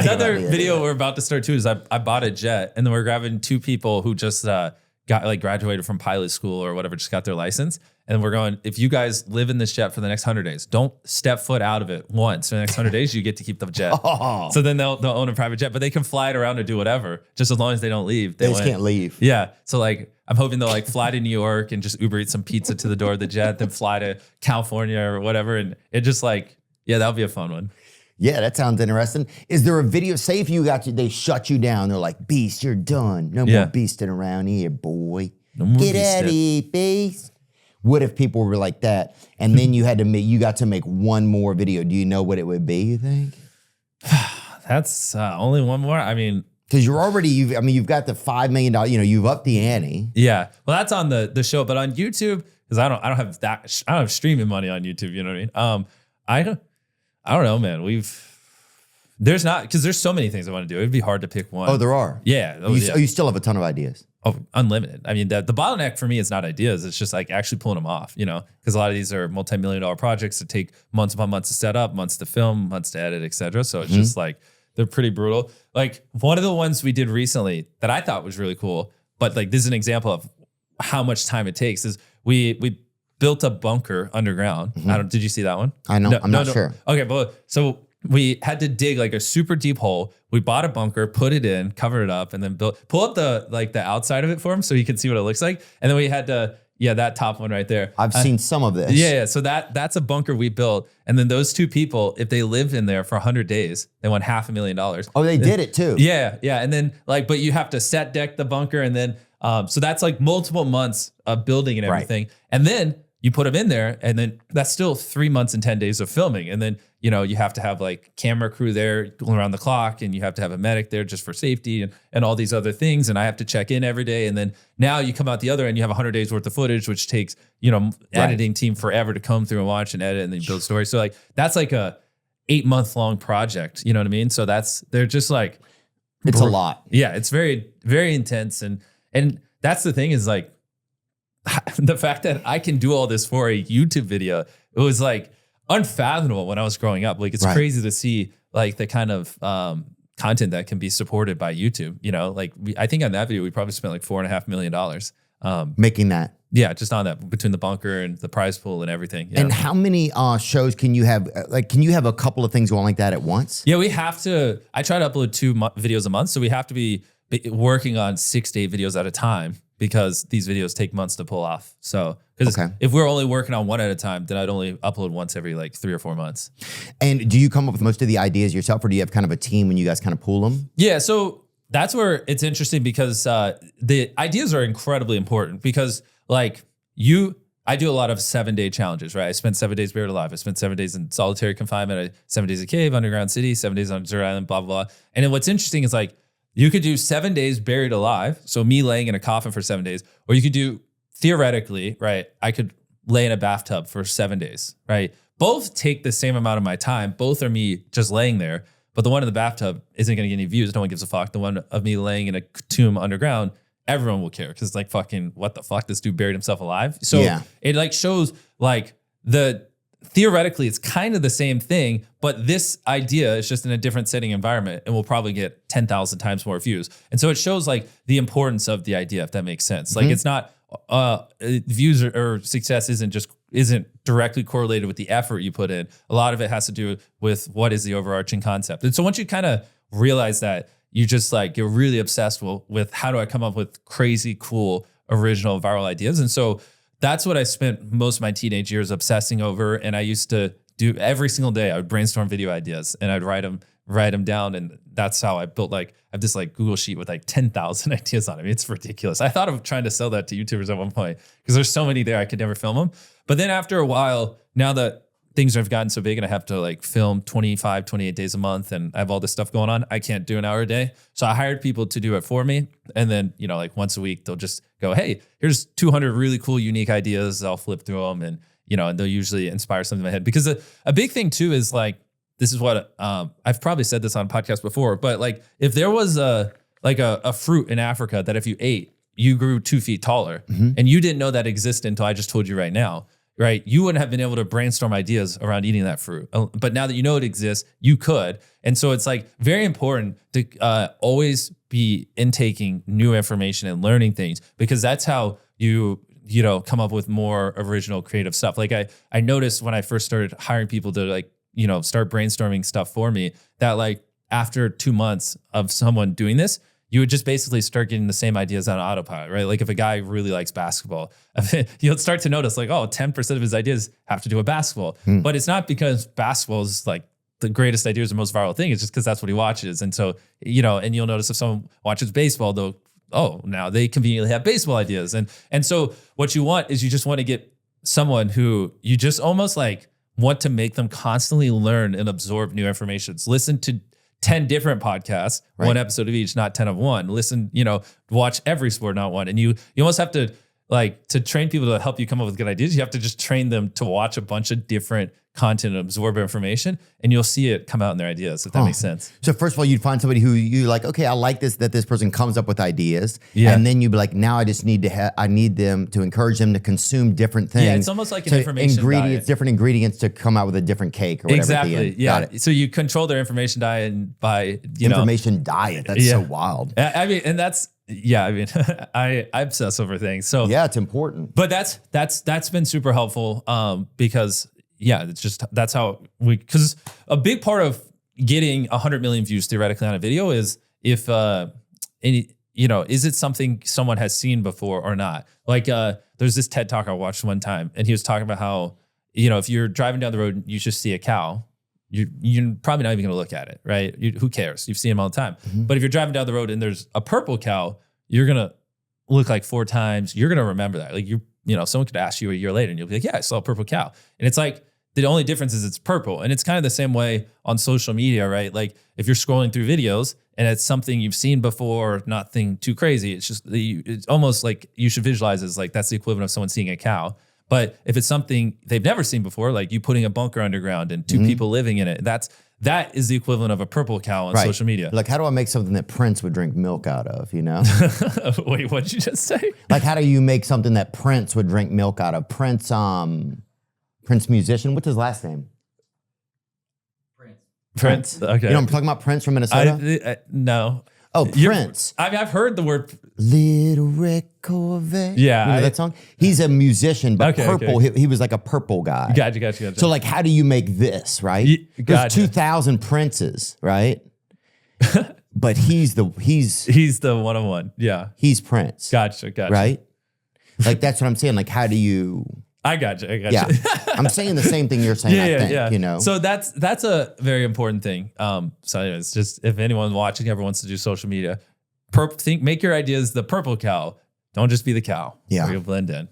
Another video we're about to start too is I bought a jet, and then we're grabbing 2 people who just got like graduated from pilot school or whatever, just got their license. And we're going, if you guys live in this jet for the next 100 days, don't step foot out of it once. For the next 100 days, you get to keep the jet. Oh. So then they'll own a private jet, but they can fly it around and do whatever, just as long as they don't leave. They just can't leave. Yeah. So like, I'm hoping they'll like fly to New York and just Uber eat some pizza to the door of the jet, then fly to California or whatever. And it just like, yeah, that'll be a fun one. Yeah, that sounds interesting. Is there a video, say if you they shut you down, they're like, Beast, you're done. No more beasting around here, boy. No more Get out of here, Beast. What if people were like that, and then you got to make one more video? Do you know what it would be, you think? That's only one more. I mean, because you've got the $5 million, you've upped the ante. Yeah. Well, that's on the show, but on YouTube, because I don't have streaming money on YouTube, you know what I mean? I don't know, man. Because there's so many things I want to do. It'd be hard to pick one. Oh, there are? Yeah. You still have a ton of ideas. Oh, unlimited. I mean, the bottleneck for me is not ideas. It's just like actually pulling them off, because a lot of these are multi-million-dollar projects that take months upon months to set up, months to film, months to edit, et cetera. So it's just like, they're pretty brutal. Like one of the ones we did recently that I thought was really cool, but like this is an example of how much time it takes is we built a bunker underground. Did you see that one? I know. I'm not sure. Okay. But so we had to dig like a super deep hole. We bought a bunker, put it in, cover it up, and then pull up the outside of it for him so you can see what it looks like. And then we had to, that top one right there. I've seen some of this. Yeah. So that's a bunker we built. And then those 2 people, if they lived in there for 100 days, they won $500,000. Oh, they did it too. Yeah. Yeah. And then but you have to set deck the bunker. And then, so that's like multiple months of building and everything. Right. And then you put them in there, and then that's still 3 months and 10 days of filming. And then, you have to have like camera crew there going around the clock, and you have to have a medic there just for safety and all these other things. And I have to check in every day. And then now you come out the other end, you have 100 days worth of footage, which takes, editing team forever to comb through and watch and edit and then build stories. So like, that's like a 8-month-long project. You know what I mean? So they're just like, it's a lot. Yeah. It's very, very intense. And that's the thing is like, the fact that I can do all this for a YouTube video, it was like unfathomable when I was growing up. Like it's crazy to see like the kind of content that can be supported by YouTube. Like I think on that video we probably spent like $4.5 million making that. Yeah, just on that, between the bunker and the prize pool and everything. And how many shows can you have? Can you have a couple of things going like that at once? Yeah, we have to. I try to upload 2 videos a month, so we have to be working on 6 to 8 videos at a time, because these videos take months to pull off. So, because if we're only working on one at a time, then I'd only upload once every like 3 or 4 months. And do you come up with most of the ideas yourself, or do you have kind of a team when you guys kind of pool them? Yeah, so that's where it's interesting, because the ideas are incredibly important, because like I do a lot of 7-day challenges, right? I spent 7 days buried alive. I spent 7 days in solitary confinement. 7 days in a cave, underground city, 7 days on desert island, blah, blah, blah. And then what's interesting is like, you could do 7 days buried alive, so me laying in a coffin for 7 days, or you could do, theoretically, right, I could lay in a bathtub for 7 days, right? Both take the same amount of my time. Both are me just laying there, but the one in the bathtub isn't going to get any views. No one gives a fuck. The one of me laying in a tomb underground, everyone will care, because it's like, fucking, what the fuck? This dude buried himself alive? So it like shows like theoretically, it's kind of the same thing, but this idea is just in a different setting environment and will probably get 10,000 times more views. And so it shows like the importance of the idea, if that makes sense. Like it's not views or success isn't directly correlated with the effort you put in. A lot of it has to do with what is the overarching concept. And so once you kind of realize that, you just like get really obsessed with how do I come up with crazy, cool, original, viral ideas. And so that's what I spent most of my teenage years obsessing over. And I used to do every single day. I would brainstorm video ideas and I'd write them down. And that's how I built I have this like Google sheet with like 10,000 ideas on it. I mean, it's ridiculous. I thought of trying to sell that to YouTubers at one point, because there's so many there, I could never film them. But then after a while, now that things have gotten so big and I have to like film 25, 28 days a month and I have all this stuff going on, I can't do an hour a day. So I hired people to do it for me. And then, like once a week, they'll just go, hey, here's 200 really cool, unique ideas. I'll flip through them and, and they'll usually inspire something in my head. Because a big thing too is like, this is what I've probably said this on podcasts before, but like if there was a fruit in Africa that if you ate, you grew 2 feet taller and you didn't know that existed until I just told you right now, right? You wouldn't have been able to brainstorm ideas around eating that fruit. But now that you know it exists, you could. And so it's like very important to always be intaking new information and learning things, because that's how you come up with more original creative stuff. Like I noticed when I first started hiring people to like, start brainstorming stuff for me, that like after 2 months of someone doing this, you would just basically start getting the same ideas on autopilot, right? Like if a guy really likes basketball, you'll start to notice like, 10% of his ideas have to do with basketball. But it's not because basketball is like the greatest ideas or most viral thing. It's just because that's what he watches. And so, and you'll notice if someone watches baseball, now they conveniently have baseball ideas. And so what you want is you just want to get someone who you just almost like want to make them constantly learn and absorb new information. Listen to 10 different podcasts, right. 1 episode of each, not 10 of one. Listen, watch every sport, not one. And you almost have to to train people to help you come up with good ideas. You have to just train them to watch a bunch of different content and absorb information, and you'll see it come out in their ideas, if that makes sense. So first of all, you'd find somebody who you like, okay, I like that this person comes up with ideas. Yeah. And then you'd be like, now I just need I need them to encourage them to consume different things. Yeah, it's almost like an information diet. Different ingredients to come out with a different cake or whatever. Exactly, yeah. So you control their information diet by, information diet. That's so wild. I mean, and that's, I obsess over things. So yeah, it's important. But that's been super helpful because it's just, that's how because a big part of getting 100 million views theoretically on a video is if is it something someone has seen before or not? Like there's this TED Talk I watched one time, and he was talking about how, if you're driving down the road, you just see a cow, you're probably not even going to look at it, right? Who cares? You've seen them all the time. Mm-hmm. But if you're driving down the road and there's a purple cow, you're going to look like 4 times. You're going to remember that. Like someone could ask you a year later and you'll be like, yeah, I saw a purple cow. And it's like, the only difference is it's purple. And it's kind of the same way on social media, right? Like if you're scrolling through videos and it's something you've seen before, nothing too crazy. It's just, it's almost like you should visualize as like, that's the equivalent of someone seeing a cow. But if it's something they've never seen before, like you putting a bunker underground and 2 people living in it, that is the equivalent of a purple cow on social media. Like, how do I make something that Prince would drink milk out of, Wait, what did you just say? Like, how do you make something that Prince would drink milk out of? Prince musician, what's his last name? Prince. Okay. I'm talking about Prince from Minnesota? No. Oh, Prince. I've heard the word. Little Red Corvette. Yeah. You know that song? He's a musician, but purple. Okay. He was like a purple guy. Gotcha. So like, how do you make this, right? There's 2,000 Princes, right? But he's the one-on-one. Yeah. He's Prince. Gotcha. Right? Like, that's what I'm saying. Like, how do you... I got you. Yeah, I'm saying the same thing you're saying. I think. So that's a very important thing. So anyways, just if anyone watching ever wants to do social media, make your ideas the purple cow. Don't just be the cow. Yeah, or you'll blend in.